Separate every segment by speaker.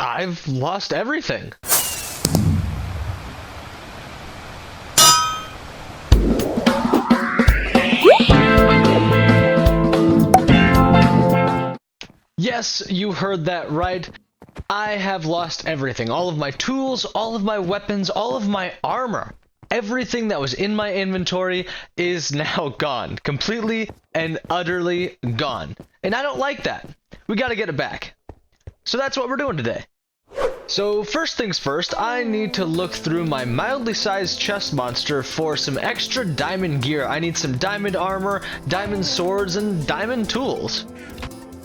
Speaker 1: I've lost everything. Yes, you heard that right. I have lost everything. All of my tools, all of my weapons, all of my armor. Everything that was in my inventory is now gone. Completely and utterly gone. And I don't like that. We gotta get it back. So that's what we're doing today. So first things first, I need to look through my mildly sized chest monster for some extra diamond gear. I need some diamond armor, diamond swords, and diamond tools.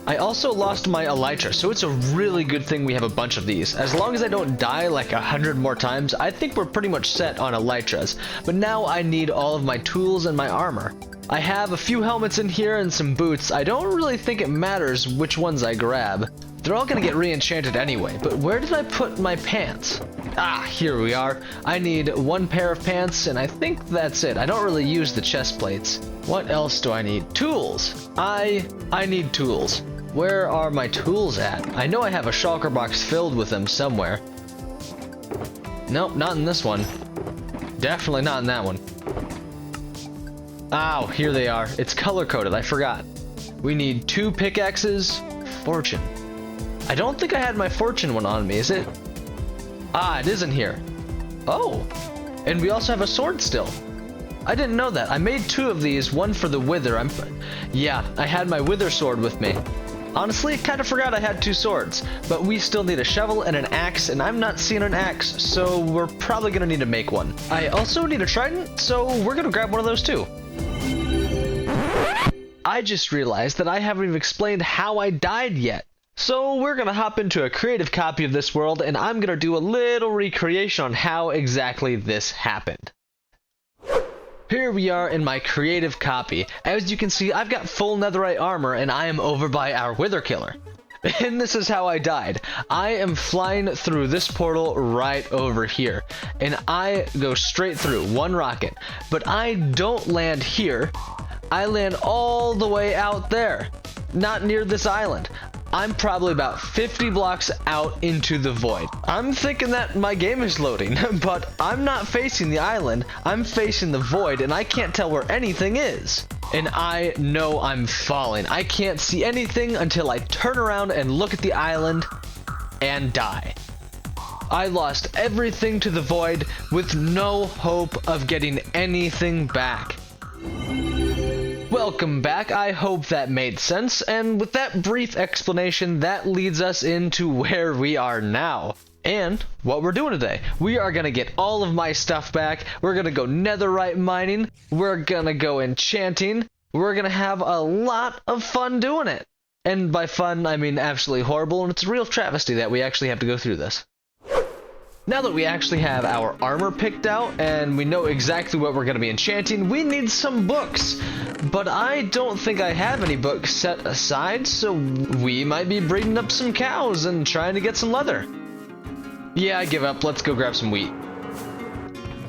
Speaker 1: I also lost my elytra, so it's a really good thing we have a bunch of these. As long as I don't die like 100 more times, I think we're pretty much set on elytras. But now I need all of my tools and my armor. I have a few helmets in here and some boots. I don't really think it matters which ones I grab. They're all gonna get re-enchanted anyway, but where did I put my pants? Ah, here we are. I need one pair of pants, and I think that's it. I don't really use the chest plates. What else do I need? Tools! I need tools. Where are my tools at? I know I have a shulker box filled with them somewhere. Nope, not in this one. Definitely not in that one. Ow, here they are. It's color-coded, I forgot. We need 2 pickaxes. Fortune. I don't think I had my fortune one on me, is it? Ah, it isn't here. Oh, and we also have a sword still. I didn't know that. I made 2 of these, one for the wither. Yeah, I had my wither sword with me. Honestly, I kind of forgot I had 2 swords, but we still need a shovel and an axe, and I'm not seeing an axe, so we're probably gonna need to make one. I also need a trident, so we're gonna grab one of those too. I just realized that I haven't even explained how I died yet. So we're gonna hop into a creative copy of this world, and I'm gonna do a little recreation on how exactly this happened. Here we are in my creative copy. As you can see, I've got full netherite armor, and I am over by our wither killer. And this is how I died. I am flying through this portal right over here, and I go straight through, one rocket. But I don't land here. I land all the way out there, not near this island. I'm probably about 50 blocks out into the void. I'm thinking that my game is loading, but I'm not facing the island. I'm facing the void, and I can't tell where anything is. And I know I'm falling. I can't see anything until I turn around and look at the island and die. I lost everything to the void with no hope of getting anything back. Welcome back. I hope that made sense, and with that brief explanation, that leads us into where we are now. And what we're doing today. We are gonna get all of my stuff back, we're gonna go netherite mining, we're gonna go enchanting, we're gonna have a lot of fun doing it. And by fun, I mean absolutely horrible, and it's a real travesty that we actually have to go through this. Now that we actually have our armor picked out and we know exactly what we're going to be enchanting, we need some books. But I don't think I have any books set aside, so we might be breeding up some cows and trying to get some leather. Yeah, I give up. Let's go grab some wheat.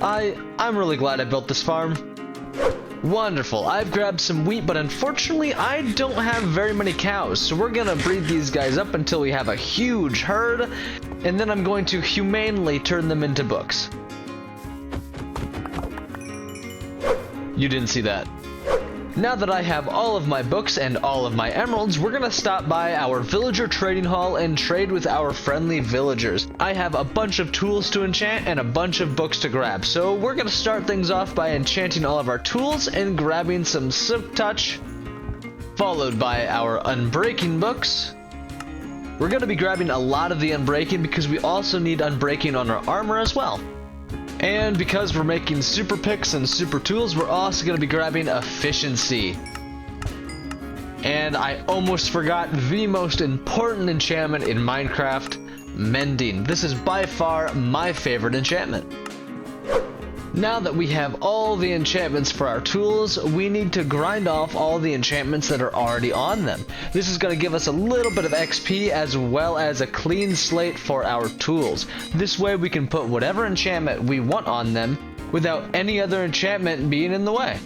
Speaker 1: I'm really glad I built this farm. Wonderful. I've grabbed some wheat, but unfortunately I don't have very many cows, so we're gonna breed these guys up until we have a huge herd, and then I'm going to humanely turn them into books. You didn't see that. Now that I have all of my books and all of my emeralds, we're gonna stop by our villager trading hall and trade with our friendly villagers. I have a bunch of tools to enchant and a bunch of books to grab, so we're gonna start things off by enchanting all of our tools and grabbing some silk touch, followed by our unbreaking books. We're gonna be grabbing a lot of the unbreaking because we also need unbreaking on our armor as well. And because we're making super picks and super tools, we're also going to be grabbing efficiency. And I almost forgot the most important enchantment in Minecraft, mending. This is by far my favorite enchantment. Now that we have all the enchantments for our tools, we need to grind off all the enchantments that are already on them. This is going to give us a little bit of XP as well as a clean slate for our tools. This way we can put whatever enchantment we want on them without any other enchantment being in the way.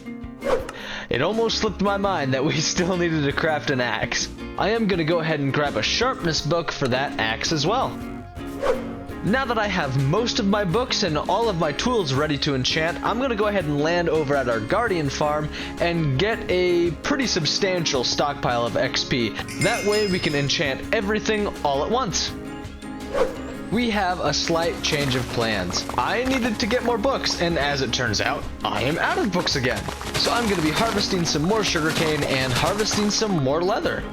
Speaker 1: It almost slipped my mind that we still needed to craft an axe. I am going to go ahead and grab a sharpness book for that axe as well. Now that I have most of my books and all of my tools ready to enchant, I'm going to go ahead and land over at our Guardian farm and get a pretty substantial stockpile of XP. That way we can enchant everything all at once. We have a slight change of plans. I needed to get more books, and as it turns out, I am out of books again. So I'm going to be harvesting some more sugarcane and harvesting some more leather.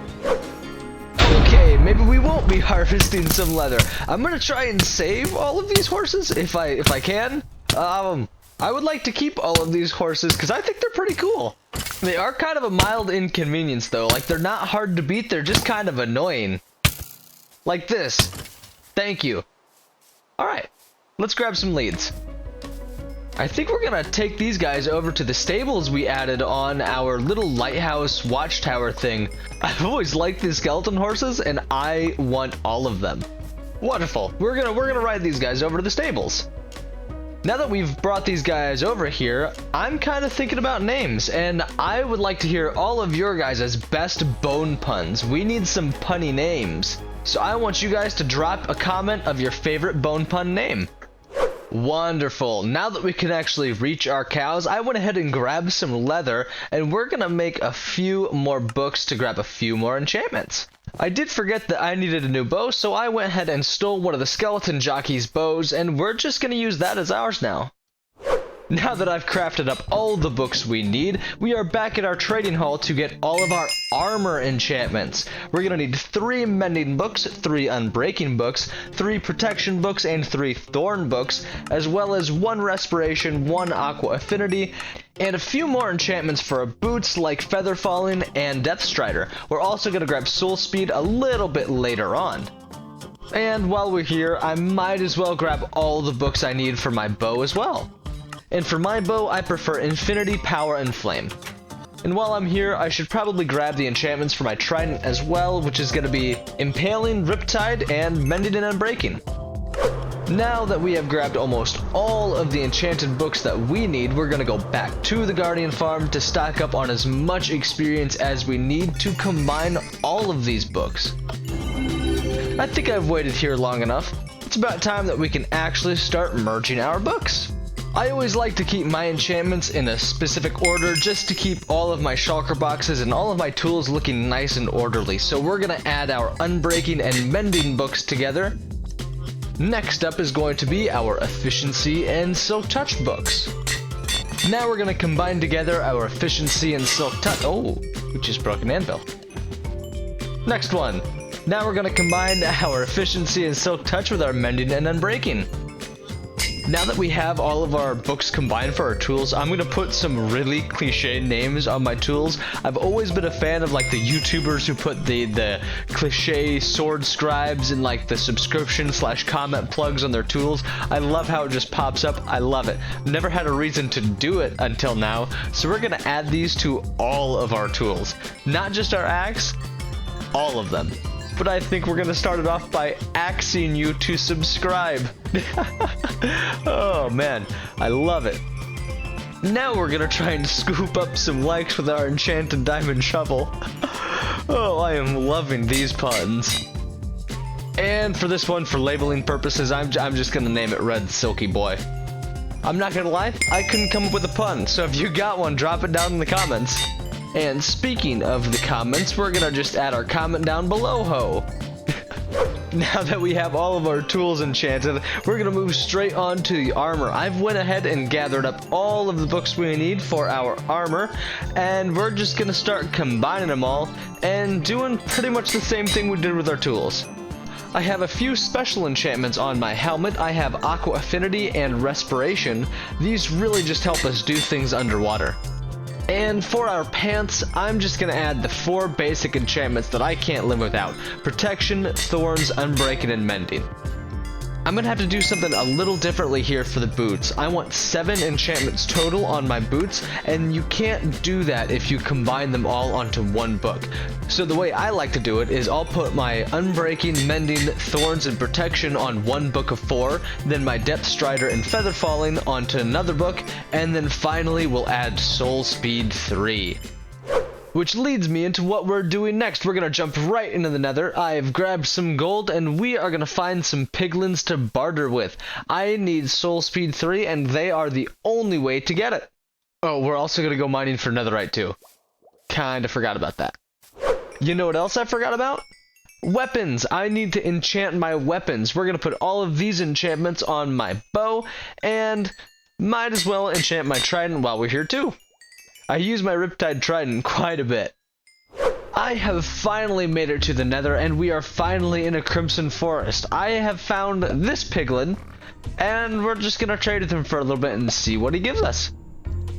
Speaker 1: Okay, maybe we won't be harvesting some leather. I'm gonna try and save all of these horses if I can. I would like to keep all of these horses because I think they're pretty cool. They are kind of a mild inconvenience though. Like, they're not hard to beat, they're just kind of annoying. Like this. Thank you. Alright, let's grab some leads. I think we're gonna take these guys over to the stables we added on our little lighthouse watchtower thing. I've always liked these skeleton horses and I want all of them. Wonderful. We're gonna ride these guys over to the stables. Now that we've brought these guys over here, I'm kind of thinking about names, and I would like to hear all of your guys' best bone puns. We need some punny names. So I want you guys to drop a comment of your favorite bone pun name. Wonderful. Now that we can actually reach our cows, I went ahead and grabbed some leather, and we're gonna make a few more books to grab a few more enchantments. I did forget that I needed a new bow, so I went ahead and stole one of the skeleton jockey's bows, and we're just gonna use that as ours now. Now that I've crafted up all the books we need, we are back at our trading hall to get all of our armor enchantments. We're gonna need 3 mending books, 3 unbreaking books, 3 protection books, and 3 thorn books, as well as 1 respiration, 1 aqua affinity, and a few more enchantments for our boots like feather falling and death strider. We're also gonna grab soul speed a little bit later on. And while we're here, I might as well grab all the books I need for my bow as well. And for my bow, I prefer Infinity, Power, and Flame. And while I'm here, I should probably grab the enchantments for my trident as well, which is going to be Impaling, Riptide, and Mending and Unbreaking. Now that we have grabbed almost all of the enchanted books that we need, we're going to go back to the Guardian farm to stock up on as much experience as we need to combine all of these books. I think I've waited here long enough. It's about time that we can actually start merging our books. I always like to keep my enchantments in a specific order just to keep all of my shulker boxes and all of my tools looking nice and orderly. So we're going to add our unbreaking and mending books together. Next up is going to be our efficiency and silk touch books. Now we're going to combine together our efficiency and silk touch. Oh, we just broke an anvil. Next one. Now we're going to combine our efficiency and silk touch with our mending and unbreaking. Now that we have all of our books combined for our tools, I'm going to put some really cliche names on my tools. I've always been a fan of like the YouTubers who put the cliche sword scribes and like the subscription/comment plugs on their tools. I love how it just pops up. I love it. Never had a reason to do it until now. So we're going to add these to all of our tools. Not just our axe, all of them. But I think we're gonna start it off by axing you to subscribe. Oh man, I love it. Now we're gonna try and scoop up some likes with our enchanted diamond shovel. Oh, I am loving these puns. And for this one, for labeling purposes, I'm just gonna name it Red Silky Boy. I'm not gonna lie, I couldn't come up with a pun, so if you got one, drop it down in the comments. And speaking of the comments, we're gonna just add our comment down below, ho. Now that we have all of our tools enchanted, we're gonna move straight on to the armor. I've went ahead and gathered up all of the books we need for our armor, and we're just gonna start combining them all and doing pretty much the same thing we did with our tools. I have a few special enchantments on my helmet. I have Aqua Affinity and Respiration. These really just help us do things underwater. And for our pants, I'm just going to add the 4 basic enchantments that I can't live without. Protection, Thorns, Unbreaking, and Mending. I'm going to have to do something a little differently here for the boots. I want 7 enchantments total on my boots, and you can't do that if you combine them all onto one book. So the way I like to do it is I'll put my Unbreaking, Mending, Thorns, and Protection on one book of 4, then my Depth Strider and Feather Falling onto another book, and then finally we'll add Soul Speed 3. Which leads me into what we're doing next. We're going to jump right into the nether. I've grabbed some gold, and we are going to find some piglins to barter with. I need soul speed 3, and they are the only way to get it. Oh, we're also going to go mining for netherite too. Kinda forgot about that. You know what else I forgot about? Weapons. I need to enchant my weapons. We're going to put all of these enchantments on my bow, and might as well enchant my trident while we're here too. I use my Riptide Trident quite a bit. I have finally made it to the nether, and we are finally in a crimson forest. I have found this piglin, and we're just gonna trade with him for a little bit and see what he gives us.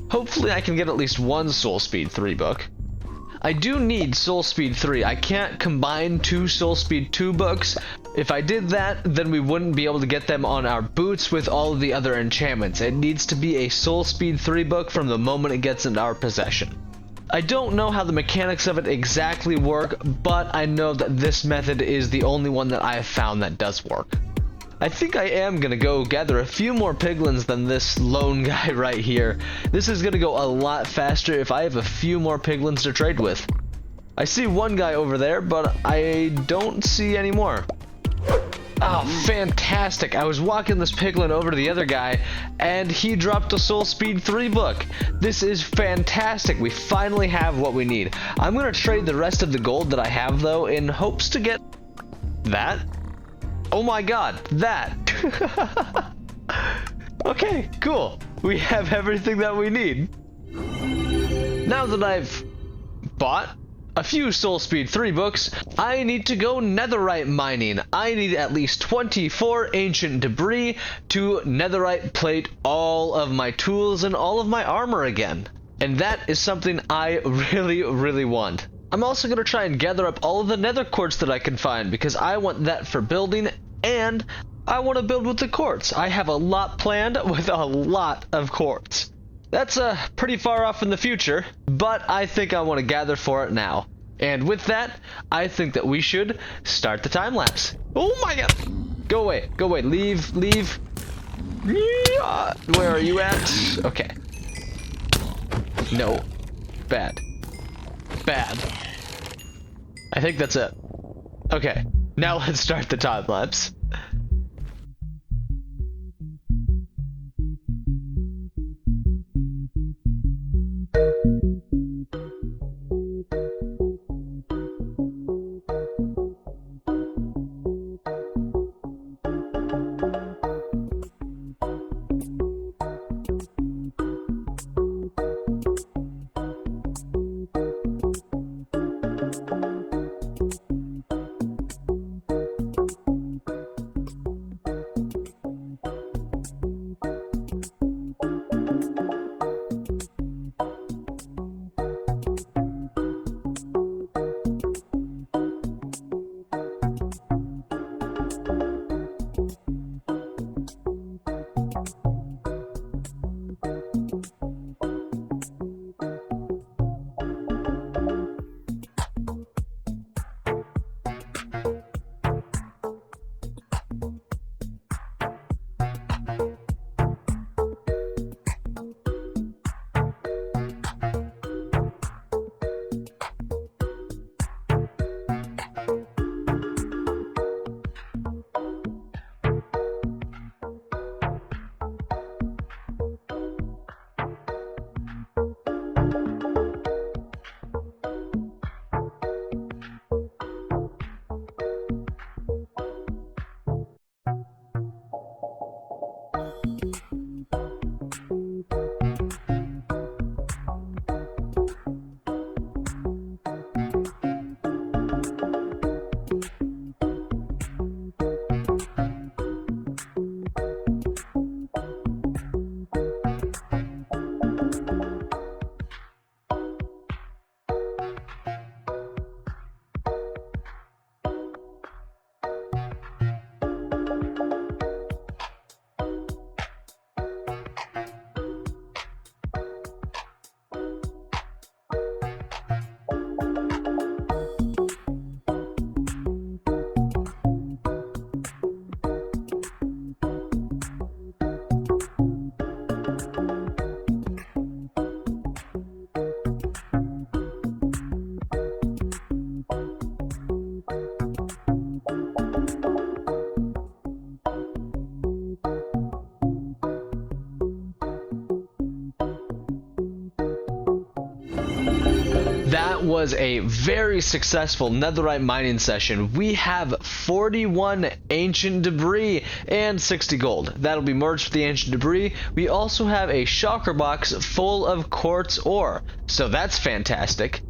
Speaker 1: Hopefully I can get at least one soul speed 3 book. I do need soul speed 3. I can't combine 2 soul speed 2 books. If I did that, then we wouldn't be able to get them on our boots with all of the other enchantments. It needs to be a soul speed 3 book from the moment it gets in our possession. I don't know how the mechanics of it exactly work, but I know that this method is the only one that I have found that does work. I think I am gonna go gather a few more piglins than this lone guy right here. This is gonna go a lot faster if I have a few more piglins to trade with. I see one guy over there, but I don't see any more. Oh, fantastic. I was walking this piglin over to the other guy, and he dropped a soul speed 3 book. This is fantastic. We finally have what we need. I'm gonna trade the rest of the gold that I have, though, in hopes to get that. Oh my god, that! Okay, cool. We have everything that we need. Now that I've bought a few soul speed 3 books, I need to go netherite mining. I need at least 24 ancient debris to netherite plate all of my tools and all of my armor again. And that is something I really want. I'm also going to try and gather up all of the nether quartz that I can find, because I want that for building, and I want to build with the quartz. I have a lot planned with a lot of quartz. That's pretty far off in the future, but I think I want to gather for it now. And with that, I think that we should start the time lapse. Oh my god! Go away, leave. Where are you at? Okay. No. Bad. I think that's it. Okay, now let's start the time lapse. that was a very successful netherite mining session. We have 41 ancient debris and 60 gold. That'll be merged with the ancient debris. We also have a shulker box full of quartz ore, so that's fantastic.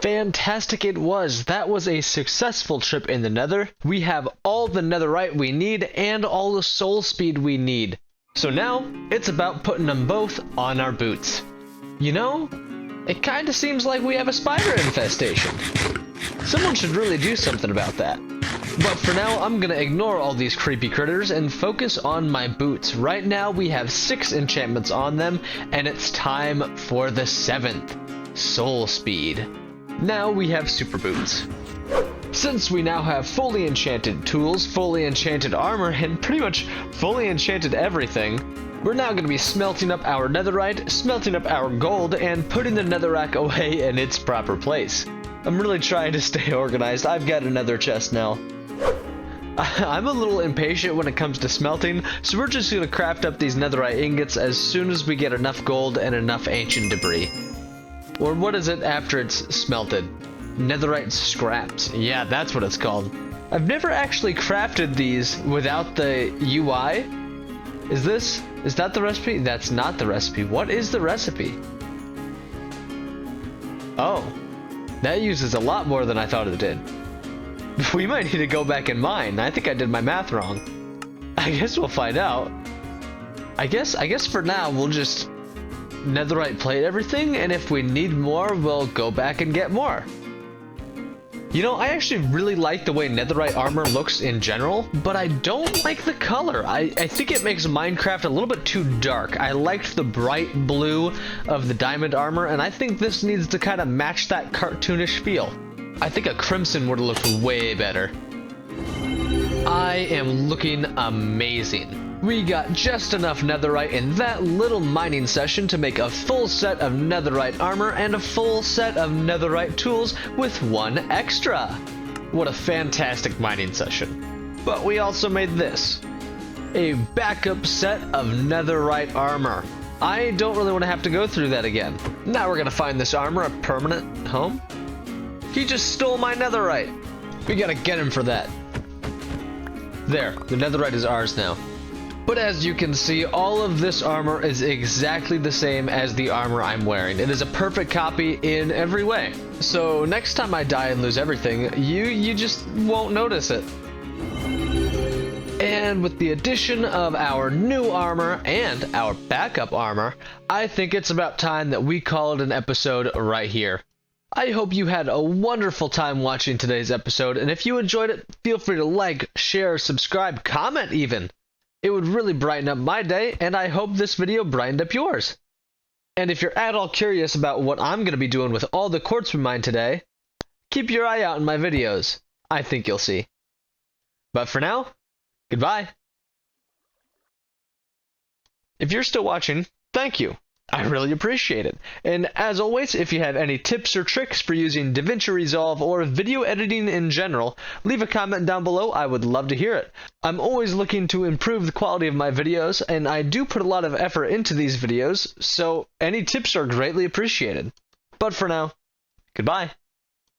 Speaker 1: Fantastic it was. That was a successful trip in the nether. We have all the netherite we need and all the soul speed we need. So now, it's about putting them both on our boots. You know, it kinda seems like we have a spider infestation. Someone should really do something about that. But for now, I'm gonna ignore all these creepy critters and focus on my boots. Right now, we have 6 enchantments on them, and it's time for the 7th, soul speed. Now we have super boots. Since we now have fully enchanted tools, fully enchanted armor, and pretty much fully enchanted everything, we're now going to be smelting up our netherite, smelting up our gold, and putting the netherrack away in its proper place. I'm really trying to stay organized. I've got another chest now. I'm a little impatient when it comes to smelting, so we're just going to craft up these netherite ingots as soon as we get enough gold and enough ancient debris. Or what is it after it's smelted? Netherite scraps. Yeah, that's what it's called. I've never actually crafted these without the UI. Is that the recipe? That's not the recipe. What is the recipe? Oh, that uses a lot more than I thought it did. We might need to go back and mine. I think I did my math wrong. I guess we'll find out. I guess for now we'll just netherite plate everything, and if we need more, we'll go back and get more. You know, I actually really like the way netherite armor looks in general, but I don't like the color. I think it makes Minecraft a little bit too dark. I liked the bright blue of the diamond armor, and I think this needs to kind of match that cartoonish feel. I think a crimson would have looked way better. I am looking amazing. We got just enough netherite in that little mining session to make a full set of netherite armor and a full set of netherite tools with 1 extra. What a fantastic mining session. But we also made this. A backup set of netherite armor. I don't really want to have to go through that again. Now we're gonna find this armor a permanent home. He just stole my netherite. We gotta get him for that. There, the netherite is ours now. But as you can see, all of this armor is exactly the same as the armor I'm wearing. It is a perfect copy in every way. So next time I die and lose everything, you just won't notice it. And with the addition of our new armor and our backup armor, I think it's about time that we call it an episode right here. I hope you had a wonderful time watching today's episode, and if you enjoyed it, feel free to like, share, subscribe, comment even. It would really brighten up my day, and I hope this video brightened up yours. And if you're at all curious about what I'm going to be doing with all the quartz we mined today, keep your eye out in my videos. I think you'll see. But for now, goodbye. If you're still watching, thank you. I really appreciate it. And as always, if you have any tips or tricks for using DaVinci Resolve or video editing in general, leave a comment down below. I would love to hear it. I'm always looking to improve the quality of my videos, and I do put a lot of effort into these videos, so any tips are greatly appreciated. But for now, goodbye.